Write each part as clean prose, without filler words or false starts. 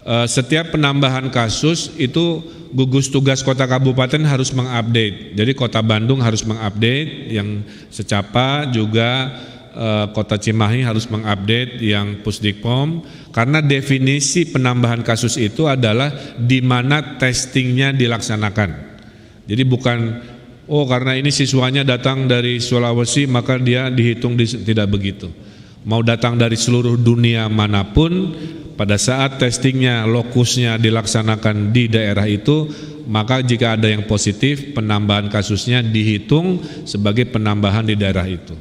setiap penambahan kasus itu gugus tugas kota kabupaten harus mengupdate. Jadi kota Bandung harus mengupdate yang Secapa, juga kota Cimahi harus mengupdate yang Pusdikpom, karena definisi penambahan kasus itu adalah di mana testingnya dilaksanakan. Jadi bukan karena ini siswanya datang dari Sulawesi maka dia dihitung tidak begitu. Mau datang dari seluruh dunia manapun, pada saat testingnya, lokusnya dilaksanakan di daerah itu, maka jika ada yang positif, penambahan kasusnya dihitung sebagai penambahan di daerah itu.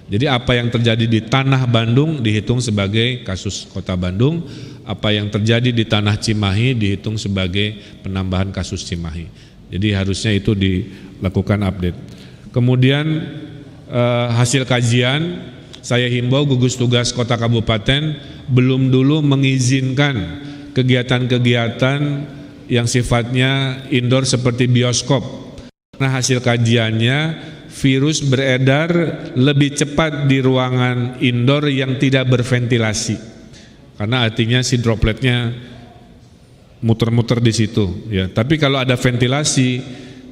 Jadi apa yang terjadi di tanah Bandung dihitung sebagai kasus kota Bandung, apa yang terjadi di tanah Cimahi dihitung sebagai penambahan kasus Cimahi. Jadi harusnya itu dilakukan update. Kemudian hasil kajian, saya himbau gugus tugas kota kabupaten belum dulu mengizinkan kegiatan-kegiatan yang sifatnya indoor seperti bioskop. Karena hasil kajiannya virus beredar lebih cepat di ruangan indoor yang tidak berventilasi. Karena artinya si dropletnya muter-muter di situ ya. Tapi kalau ada ventilasi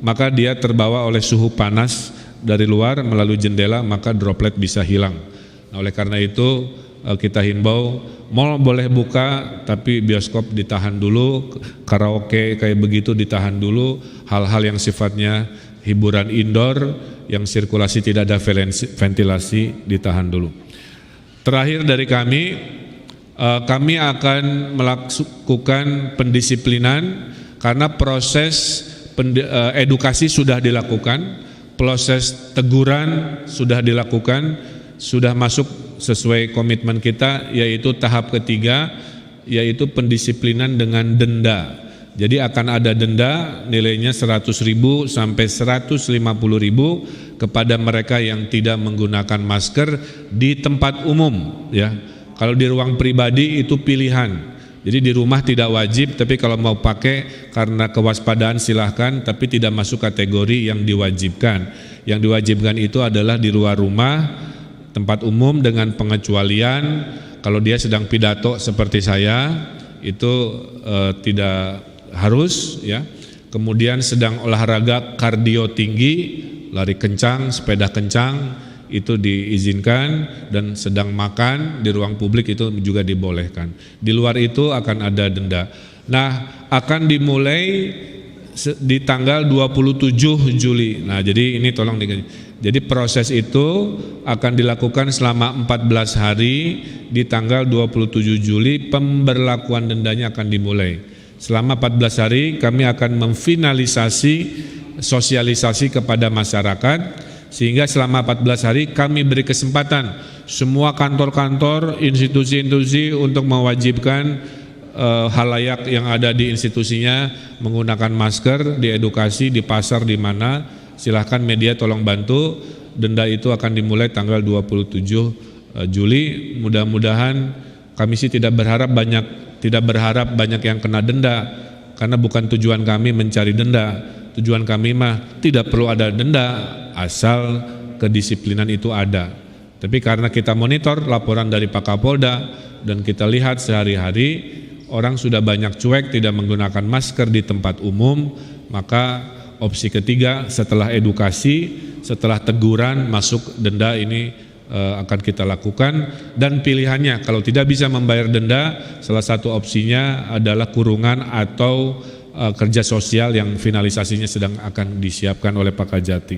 maka dia terbawa oleh suhu panas dari luar melalui jendela, maka droplet bisa hilang. Nah, oleh karena itu kita himbau mal boleh buka tapi bioskop ditahan dulu, karaoke kayak begitu ditahan dulu, hal-hal yang sifatnya hiburan indoor yang sirkulasi tidak ada ventilasi ditahan dulu. Terakhir dari kami akan melakukan pendisiplinan karena proses edukasi sudah dilakukan, proses teguran sudah dilakukan, sudah masuk sesuai komitmen kita, yaitu tahap ketiga, yaitu pendisiplinan dengan denda. Jadi akan ada denda nilainya 100.000 sampai 150.000 kepada mereka yang tidak menggunakan masker di tempat umum ya. Kalau di ruang pribadi itu pilihan. Jadi di rumah tidak wajib, tapi kalau mau pakai karena kewaspadaan silahkan, tapi tidak masuk kategori yang diwajibkan. Yang diwajibkan itu adalah di luar rumah, tempat umum dengan pengecualian. Kalau dia sedang pidato seperti saya itu tidak harus ya. Kemudian sedang olahraga kardio tinggi, lari kencang, sepeda kencang itu diizinkan, dan sedang makan di ruang publik itu juga dibolehkan. Di luar itu akan ada denda. Nah, akan dimulai di tanggal 27 Juli. Nah, jadi ini tolong jadi proses itu akan dilakukan selama 14 hari. Di tanggal 27 Juli pemberlakuan dendanya akan dimulai. Selama 14 hari kami akan memfinalisasi sosialisasi kepada masyarakat, sehingga selama 14 hari kami beri kesempatan semua kantor-kantor, institusi-institusi untuk mewajibkan halayak yang ada di institusinya menggunakan masker, diedukasi di pasar di mana, silahkan media tolong bantu. Denda itu akan dimulai tanggal 27 Juli. Mudah-mudahan kami sih tidak berharap banyak yang kena denda, karena bukan tujuan kami mencari denda. Tujuan kami mah tidak perlu ada denda asal kedisiplinan itu ada. Tapi karena kita monitor laporan dari Pak Kapolda dan kita lihat sehari-hari orang sudah banyak cuek tidak menggunakan masker di tempat umum, maka opsi ketiga setelah edukasi, setelah teguran masuk denda ini akan kita lakukan. Dan pilihannya kalau tidak bisa membayar denda, salah satu opsinya adalah kurungan atau kerja sosial yang finalisasinya sedang akan disiapkan oleh Pak Kajati.